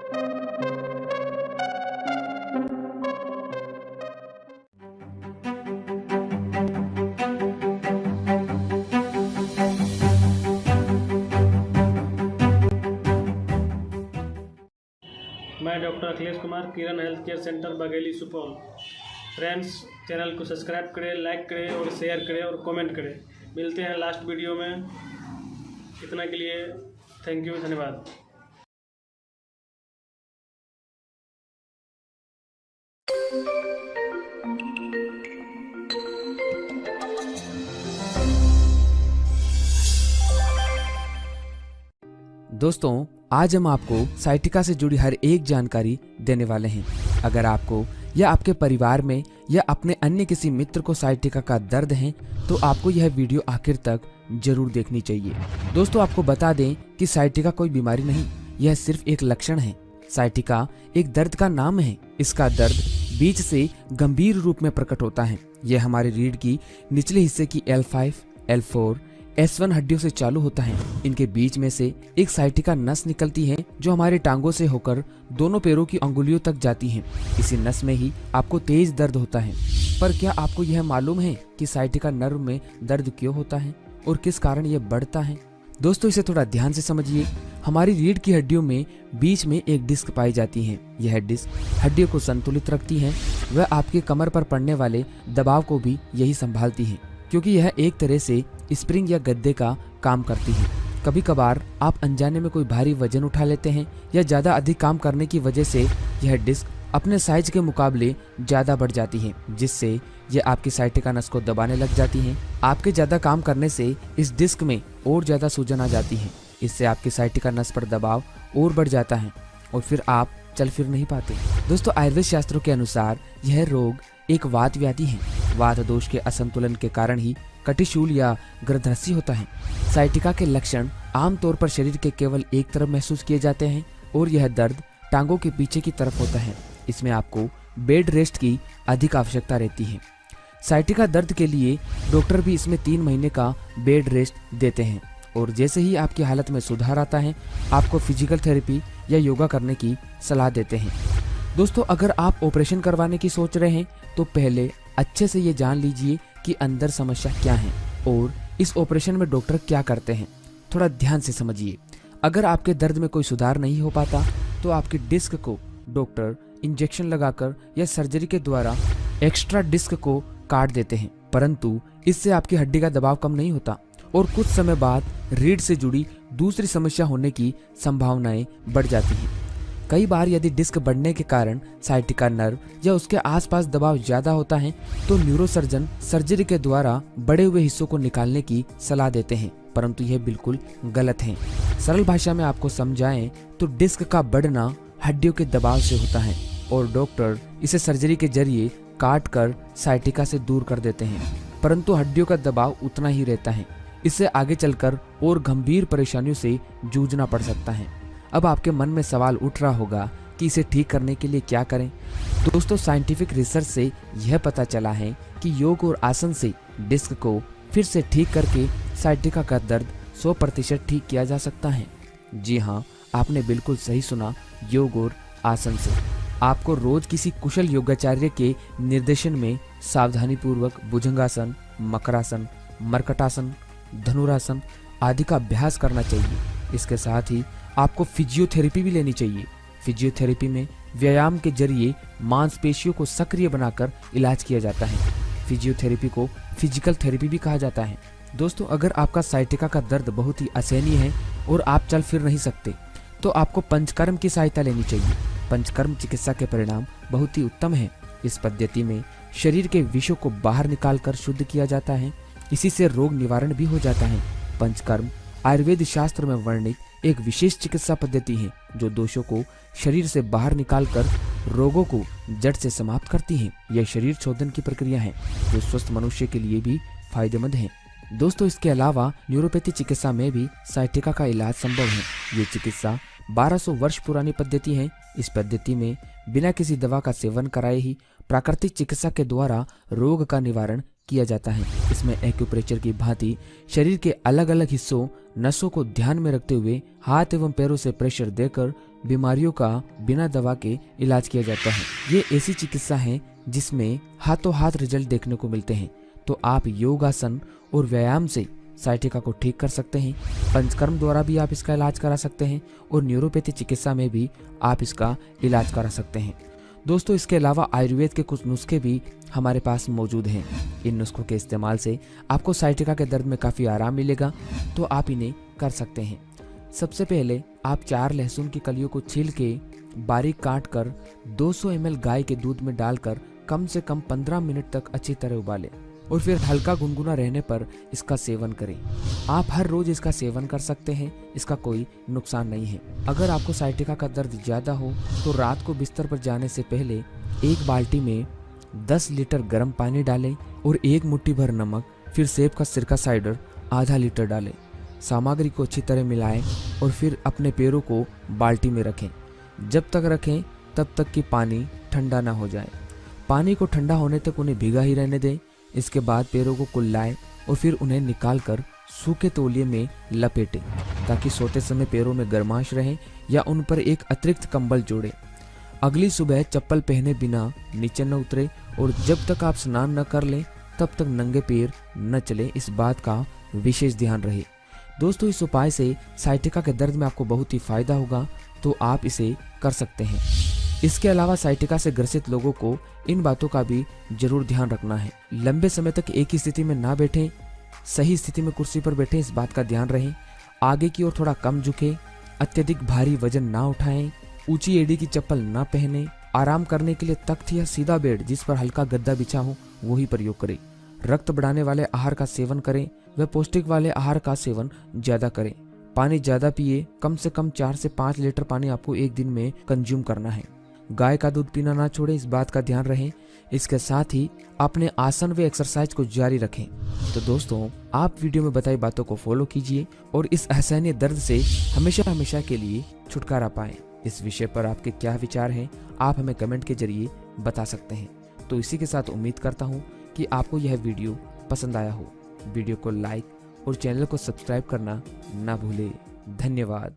मैं doctor Akhilesh Kumar, Kiran health care centre Bagheli Supaul. Friends, channel को subscribe करें, लाइक करें और शेयर करें और कमेंट करें। मिलते हैं लास्ट वीडियो में। इतना के लिए थैंक यू, धन्यवाद। दोस्तों, आज हम आपको साइटिका से जुड़ी हर एक जानकारी देने वाले हैं। अगर आपको या आपके परिवार में या अपने अन्य किसी मित्र को साइटिका का दर्द है तो आपको यह वीडियो आखिर तक जरूर देखनी चाहिए। दोस्तों, आपको बता दें कि साइटिका कोई बीमारी नहीं, यह सिर्फ एक लक्षण है। साइटिका एक दर्द का नाम है। इसका दर्द बीच से गंभीर रूप में प्रकट होता है। यह हमारी रीढ़ की निचले हिस्से की L5, L4, S1 हड्डियों से चालू होता है। इनके बीच में से एक साइटिका नस निकलती है जो हमारे टांगों से होकर दोनों पैरों की अंगुलियों तक जाती है। इसी नस में ही आपको तेज दर्द होता है। पर क्या आपको यह मालूम है कि साइटिका नर्व में दर्द क्यों होता है और किस कारण यह बढ़ता है? दोस्तों, इसे थोड़ा ध्यान से समझिए। हमारी रीढ़ की हड्डियों में बीच में एक डिस्क पाई जाती है। यह डिस्क हड्डियों को संतुलित रखती है। वह आपके कमर पर पड़ने वाले दबाव को भी यही संभालती है, क्योंकि यह एक तरह से स्प्रिंग या गद्दे का काम करती है। कभी कभार आप अनजाने में कोई भारी वजन उठा लेते हैं या ज्यादा अधिक काम करने की वजह से यह डिस्क अपने साइज के मुकाबले ज्यादा बढ़ जाती है, जिससे यह आपकी साइटिका नस को दबाने लग जाती है। आपके ज्यादा काम करने से इस डिस्क में और ज्यादा सूजन आ जाती है। इससे आपकी साइटिका नस पर दबाव और बढ़ जाता है और फिर आप चल फिर नहीं पाते। दोस्तों, आयुर्वेद शास्त्रों के अनुसार यह रोग एक वात व्याधि है। वात दोष के असंतुलन के कारण ही कटिशूल या गर्दहसी होता है। साइटिका के लक्षण आमतौर पर शरीर के केवल एक तरफ महसूस किए जाते हैं और यह दर्द टांगों के पीछे की तरफ होता है। इसमें आपको बेड रेस्ट की अधिक आवश्यकता रहती है। साइटिका दर्द के लिए डॉक्टर भी इसमें 3 महीने का बेड रेस्ट देते हैं और जैसे ही आपकी हालत में सुधार आता है आपको फिजिकल थेरेपी या योगा करने की सलाह देते हैं। दोस्तों, अगर आप ऑपरेशन करवाने की सोच रहे हैं तो पहले अच्छे से ये जान लीजिए कि अंदर समस्या क्या है और इस ऑपरेशन में डॉक्टर क्या करते हैं। थोड़ा ध्यान से समझिए। अगर आपके दर्द में कोई सुधार नहीं हो पाता तो आपकी डिस्क को डॉक्टर इंजेक्शन लगाकर या सर्जरी के द्वारा एक्स्ट्रा डिस्क को काट देते हैं, परंतु इससे आपकी हड्डी का दबाव कम नहीं होता और कुछ समय बाद रीढ़ से जुड़ी दूसरी समस्या होने की संभावनाएं बढ़ जाती हैं। कई बार यदि डिस्क बढ़ने के कारण साइटिका नर्व या उसके आसपास दबाव ज्यादा होता है तो न्यूरोसर्जन सर्जरी के द्वारा बड़े हुए हिस्सों को निकालने की सलाह देते हैं, परंतु यह बिल्कुल गलत है। सरल भाषा में आपको समझाएं तो डिस्क का बढ़ना हड्डियों के दबाव से होता है और डॉक्टर इसे सर्जरी के जरिए काट कर साइटिका से दूर कर देते हैं, परंतु हड्डियों का दबाव उतना ही रहता है। इससे आगे चलकर और गंभीर परेशानियों से जूझना पड़ सकता है। अब आपके मन में सवाल उठ रहा होगा कि इसे ठीक करने के लिए क्या करें। दोस्तों, साइंटिफिक रिसर्च से यह पता चला है कि योग और आसन से डिस्क को फिर से ठीक करके साइटिका का दर्द 100% ठीक किया जा सकता है। जी हाँ, आपने बिल्कुल सही सुना, योग और आसन से। आपको रोज किसी कुशल योगाचार्य के निर्देशन में सावधानी पूर्वक भुजंगासन, मकरासन, मरकटासन, धनुरासन आदि का अभ्यास करना चाहिए। इसके साथ ही आपको फिजियोथेरेपी भी लेनी चाहिए। फिजियोथेरेपी में व्यायाम के जरिए मांसपेशियों को सक्रिय बनाकर इलाज किया जाता है। फिजियोथेरेपी को फिजिकल थेरेपी भी कहा जाता है। दोस्तों, अगर आपका साइटिका का दर्द बहुत ही असहनीय है और आप चल फिर नहीं सकते तो आपको पंचकर्म की सहायता लेनी चाहिए। पंचकर्म चिकित्सा के परिणाम बहुत ही उत्तम है। इस पद्धति में शरीर के विषों को बाहर निकालकर शुद्ध किया जाता है। इसी से रोग निवारण भी हो जाता है। पंचकर्म आयुर्वेद शास्त्र में वर्णित एक विशेष चिकित्सा पद्धति है जो दोषों को शरीर से बाहर निकालकर रोगों को जड़ से समाप्त करती है। यह शरीर शोधन की प्रक्रिया है जो स्वस्थ मनुष्य के लिए भी फायदेमंद है। दोस्तों, इसके अलावा न्यूरोपैथी चिकित्सा में भी साइटिका का इलाज संभव है। ये चिकित्सा 1200 वर्ष पुरानी पद्धति है। इस पद्धति में बिना किसी दवा का सेवन कराए ही प्राकृतिक चिकित्सा के द्वारा रोग का निवारण किया जाता है। इसमें एक्यूप्रेशर की भांति शरीर के अलग अलग हिस्सों नसों को ध्यान में रखते हुए हाथ एवं पैरों से प्रेशर देकर बीमारियों का बिना दवा के इलाज किया जाता है। ये ऐसी चिकित्सा है जिसमें हाथों हाथ रिजल्ट देखने को मिलते हैं। तो आप योगासन और व्यायाम से साइटिका को ठीक कर सकते हैं। पंचकर्म द्वारा भी आप इसका इलाज करा सकते हैं और न्यूरोपैथी चिकित्सा में भी आप इसका इलाज करा सकते हैं। दोस्तों, इसके अलावा आयुर्वेद के कुछ नुस्खे भी हमारे पास मौजूद हैं। इन नुस्खों के इस्तेमाल से आपको साइटिका के दर्द में काफ़ी आराम मिलेगा, तो आप इन्हें कर सकते हैं। सबसे पहले आप 4 लहसुन की कलियों को छील के बारीक काट कर 200 ml गाय के दूध में डालकर कम से कम 15 मिनट तक अच्छी तरह उबालें और फिर हल्का गुनगुना रहने पर इसका सेवन करें। आप हर रोज इसका सेवन कर सकते हैं, इसका कोई नुकसान नहीं है। अगर आपको साइटिका का दर्द ज़्यादा हो तो रात को बिस्तर पर जाने से पहले एक बाल्टी में 10 लीटर गर्म पानी डालें और 1 मुट्ठी भर नमक, फिर सेब का सिरका साइडर आधा लीटर डालें। सामग्री को अच्छी तरह मिलाएं और फिर अपने पैरों को बाल्टी में रखें। जब तक रखें तब तक कि पानी ठंडा ना हो जाए। पानी को ठंडा होने तक उन्हें भीगा ही रहने दें। इसके बाद पैरों को कुल्लाएं और फिर उन्हें निकालकर सूखे तौलिए में लपेटें ताकि सोते समय पैरों में गर्माश रहे, या उन पर एक अतिरिक्त कंबल जोड़ें। अगली सुबह चप्पल पहने बिना नीचे न उतरे और जब तक आप स्नान न कर लें तब तक नंगे पैर न चलें। इस बात का विशेष ध्यान रहे। दोस्तों, इस उपाय से साइटिका के दर्द में आपको बहुत ही फायदा होगा, तो आप इसे कर सकते हैं। इसके अलावा साइटिका से ग्रसित लोगों को इन बातों का भी जरूर ध्यान रखना है। लंबे समय तक एक ही स्थिति में ना बैठें, सही स्थिति में कुर्सी पर बैठें, इस बात का ध्यान रहें। आगे की ओर थोड़ा कम झुकें, अत्यधिक भारी वजन ना उठाएं, ऊंची एड़ी की चप्पल ना पहने। आराम करने के लिए तख्त या सीधा बेड जिस पर हल्का गद्दा बिछा हो वही प्रयोग करें। रक्त बढ़ाने वाले आहार का सेवन करें व पौष्टिक वाले आहार का सेवन ज्यादा करें। पानी ज्यादा पिए, कम से कम 4 से 5 लीटर पानी आपको एक दिन में कंज्यूम करना है। गाय का दूध पीना ना छोड़े, इस बात का ध्यान रहे। इसके साथ ही अपने आसन व एक्सरसाइज को जारी रखें। तो दोस्तों, आप वीडियो में बताई बातों को फॉलो कीजिए और इस असहनीय दर्द से हमेशा हमेशा के लिए छुटकारा पाएं। इस विषय पर आपके क्या विचार हैं, आप हमें कमेंट के जरिए बता सकते हैं। तो इसी के साथ उम्मीद करता हूँ कि आपको यह वीडियो पसंद आया हो। वीडियो को लाइक और चैनल को सब्सक्राइब करना ना भूले। धन्यवाद।